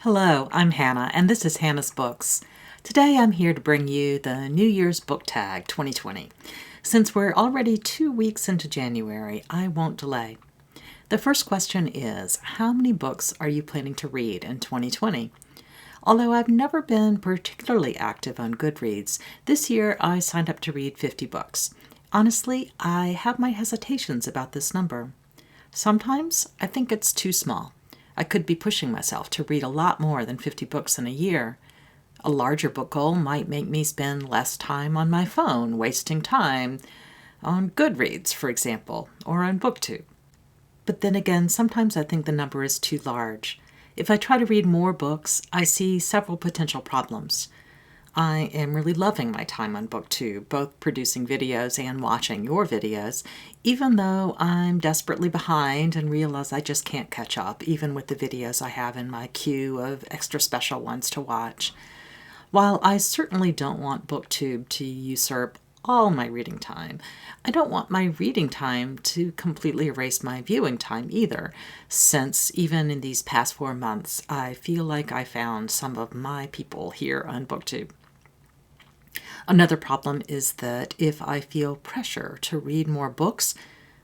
Hello, I'm Hannah, and this is Hannah's Books. Today I'm here to bring you the New Year's Book Tag 2020. Since we're already 2 weeks into January, I won't delay. The first question is, how many books are you planning to read in 2020? Although I've never been particularly active on Goodreads, this year I signed up to read 50 books. Honestly, I have my hesitations about this number. Sometimes I think it's too small. I could be pushing myself to read a lot more than 50 books in a year. A larger book goal might make me spend less time on my phone, wasting time on Goodreads, for example, or on BookTube. But then again, sometimes I think the number is too large. If I try to read more books, I see several potential problems. I am really loving my time on BookTube, both producing videos and watching your videos, even though I'm desperately behind and realize I just can't catch up, even with the videos I have in my queue of extra special ones to watch. While I certainly don't want BookTube to usurp all my reading time, I don't want my reading time to completely erase my viewing time either, since even in these past 4 months, I feel like I found some of my people here on BookTube. Another problem is that if I feel pressure to read more books,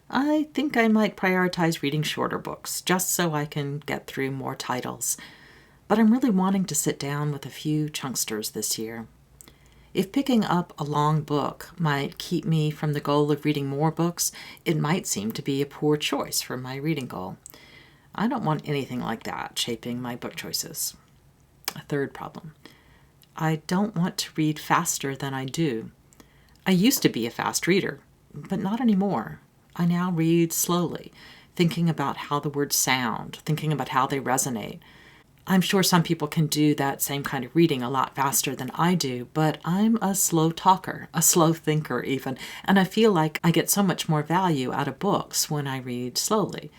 I think I might prioritize reading shorter books, just so I can get through more titles. But I'm really wanting to sit down with a few chunksters this year. If picking up a long book might keep me from the goal of reading more books, it might seem to be a poor choice for my reading goal. I don't want anything like that shaping my book choices. A third problem. I don't want to read faster than I do. I used to be a fast reader, but not anymore. I now read slowly, thinking about how the words sound, thinking about how they resonate. I'm sure some people can do that same kind of reading a lot faster than I do, but I'm a slow talker, a slow thinker even, and I feel like I get so much more value out of books when I read slowly,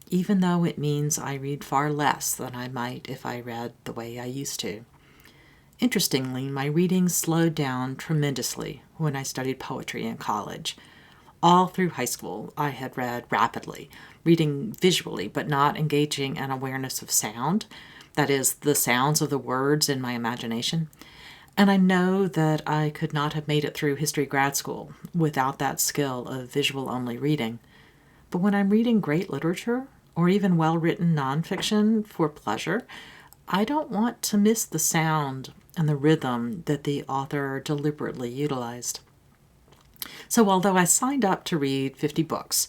even though it means I read far less than I might if I read the way I used to. Interestingly, my reading slowed down tremendously when I studied poetry in college. All through high school, I had read rapidly, reading visually but not engaging an awareness of sound, that is, the sounds of the words in my imagination. And I know that I could not have made it through history grad school without that skill of visual-only reading. But when I'm reading great literature, or even well-written nonfiction for pleasure, I don't want to miss the sound and the rhythm that the author deliberately utilized. So although I signed up to read 50 books,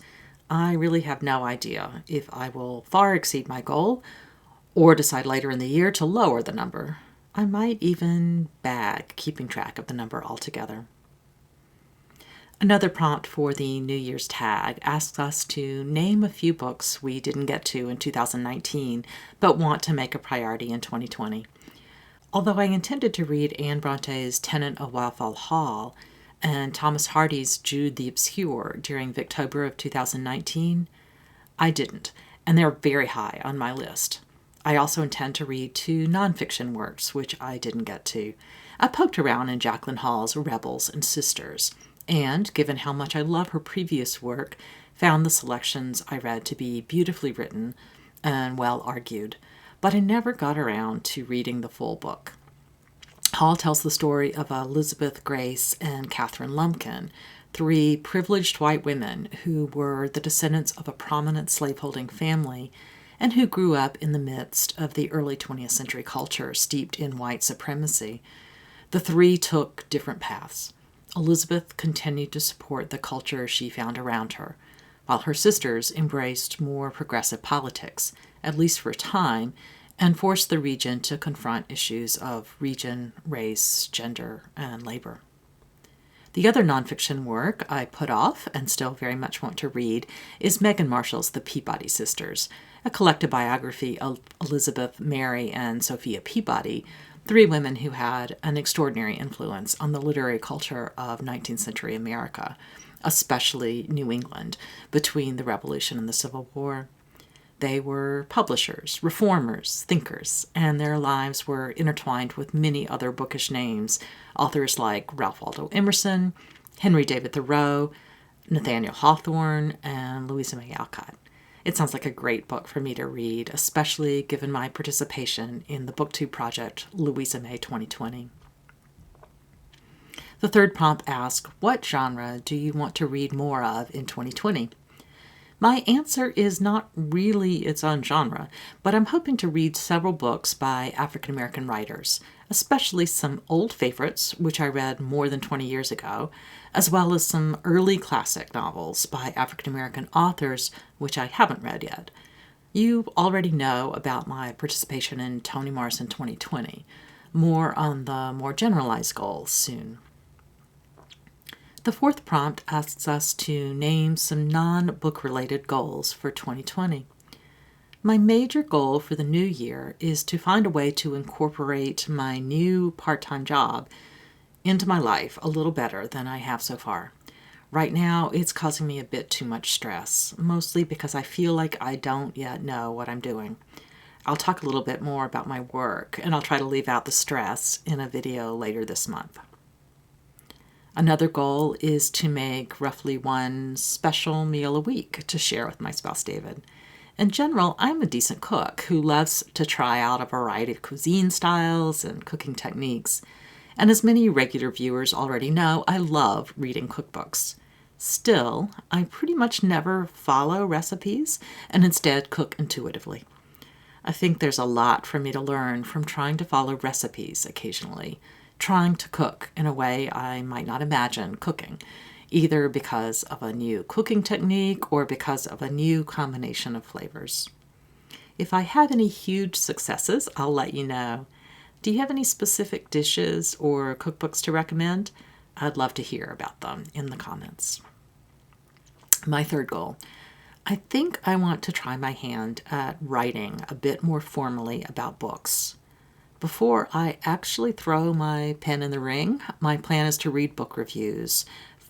I really have no idea if I will far exceed my goal or decide later in the year to lower the number. I might even bag keeping track of the number altogether. Another prompt for the New Year's tag asks us to name a few books we didn't get to in 2019 but want to make a priority in 2020. Although I intended to read Anne Bronte's Tenant of Wildfell Hall and Thomas Hardy's Jude the Obscure during Victober of 2019, I didn't, and they're very high on my list. I also intend to read 2 nonfiction works, which I didn't get to. I poked around in Jacqueline Hall's Rebels and Sisters, and, given how much I love her previous work, found the selections I read to be beautifully written and well argued, but I never got around to reading the full book. Hall tells the story of Elizabeth Grace and Catherine Lumpkin, 3 privileged white women who were the descendants of a prominent slaveholding family and who grew up in the midst of the early 20th century culture steeped in white supremacy. The 3 took different paths. Elizabeth continued to support the culture she found around her, while her sisters embraced more progressive politics, at least for a time, and forced the region to confront issues of region, race, gender, and labor. The other nonfiction work I put off and still very much want to read is Megan Marshall's The Peabody Sisters, a collective biography of Elizabeth, Mary, and Sophia Peabody, 3 women who had an extraordinary influence on the literary culture of 19th century America, especially New England, between the Revolution and the Civil War. They were publishers, reformers, thinkers, and their lives were intertwined with many other bookish names, authors like Ralph Waldo Emerson, Henry David Thoreau, Nathaniel Hawthorne, and Louisa May Alcott. It sounds like a great book for me to read, especially given my participation in the BookTube project Louisa May 2020. The third prompt asks, what genre do you want to read more of in 2020? My answer is not really its own genre, but I'm hoping to read several books by African American writers, especially some old favorites, which I read more than 20 years ago, as well as some early classic novels by African American authors, which I haven't read yet. You already know about my participation in Toni Morrison 2020. More on the more generalized goals soon. The fourth prompt asks us to name some non-book related goals for 2020. My major goal for the new year is to find a way to incorporate my new part-time job into my life a little better than I have so far. Right now, it's causing me a bit too much stress, mostly because I feel like I don't yet know what I'm doing. I'll talk a little bit more about my work, and I'll try to leave out the stress in a video later this month. Another goal is to make roughly one special meal a week to share with my spouse, David. In general, I'm a decent cook who loves to try out a variety of cuisine styles and cooking techniques. And as many regular viewers already know, I love reading cookbooks. Still, I pretty much never follow recipes and instead cook intuitively. I think there's a lot for me to learn from trying to follow recipes occasionally, trying to cook in a way I might not imagine cooking, either because of a new cooking technique or because of a new combination of flavors. If I have any huge successes, I'll let you know. Do you have any specific dishes or cookbooks to recommend? I'd love to hear about them in the comments. My third goal. I think I want to try my hand at writing a bit more formally about books. Before I actually throw my pen in the ring, my plan is to read book reviews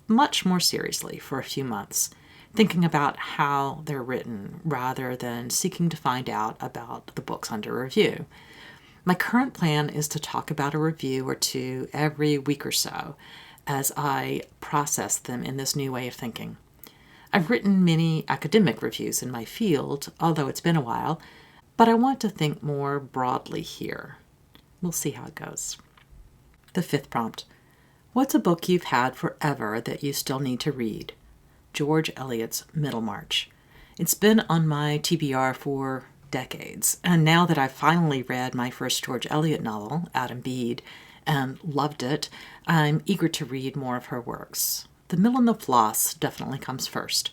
much more seriously for a few months, thinking about how they're written rather than seeking to find out about the books under review. My current plan is to talk about a review or two every week or so as I process them in this new way of thinking. I've written many academic reviews in my field, although it's been a while, but I want to think more broadly here. We'll see how it goes. The fifth prompt. What's a book you've had forever that you still need to read? George Eliot's Middlemarch. It's been on my TBR for decades, and now that I've finally read my first George Eliot novel, Adam Bede, and loved it, I'm eager to read more of her works. The Mill and the Floss definitely comes first,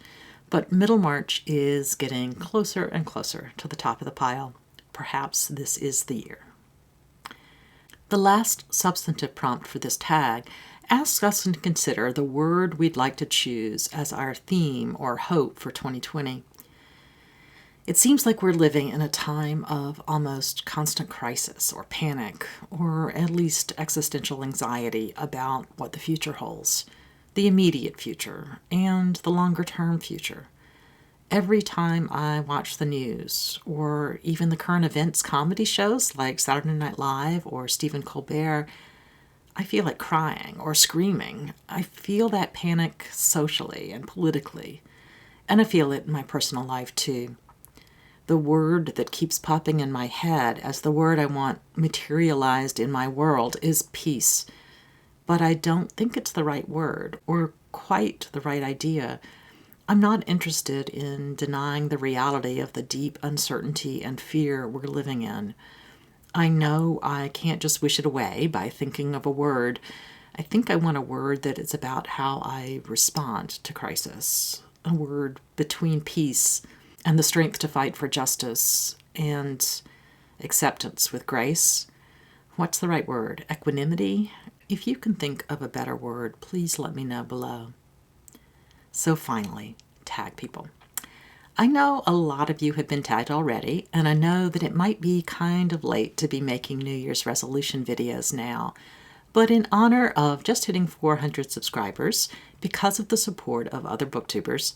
but Middlemarch is getting closer and closer to the top of the pile. Perhaps this is the year. The last substantive prompt for this tag asks us to consider the word we'd like to choose as our theme or hope for 2020. It seems like we're living in a time of almost constant crisis or panic, or at least existential anxiety about what the future holds, the immediate future and the longer-term future. Every time I watch the news, or even the current events comedy shows like Saturday Night Live or Stephen Colbert, I feel like crying or screaming. I feel that panic socially and politically, and I feel it in my personal life too. The word that keeps popping in my head as the word I want materialized in my world is peace, but I don't think it's the right word or quite the right idea. I'm not interested in denying the reality of the deep uncertainty and fear we're living in. I know I can't just wish it away by thinking of a word. I think I want a word that is about how I respond to crisis, a word between peace and the strength to fight for justice and acceptance with grace. What's the right word? Equanimity? If you can think of a better word, please let me know below. So finally, tag people. I know a lot of you have been tagged already, and I know that it might be kind of late to be making New Year's resolution videos now, but in honor of just hitting 400 subscribers, because of the support of other booktubers,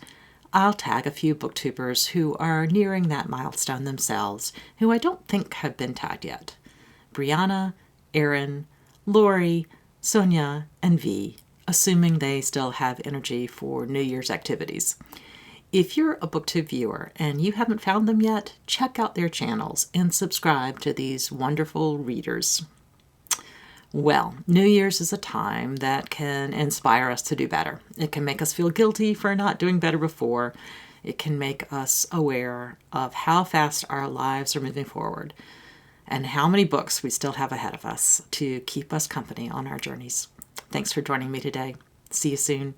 I'll tag a few booktubers who are nearing that milestone themselves, who I don't think have been tagged yet. Brianna, Erin, Lori, Sonia, and V, assuming they still have energy for New Year's activities. If you're a BookTube viewer and you haven't found them yet, check out their channels and subscribe to these wonderful readers. Well, New Year's is a time that can inspire us to do better. It can make us feel guilty for not doing better before. It can make us aware of how fast our lives are moving forward and how many books we still have ahead of us to keep us company on our journeys. Thanks for joining me today. See you soon.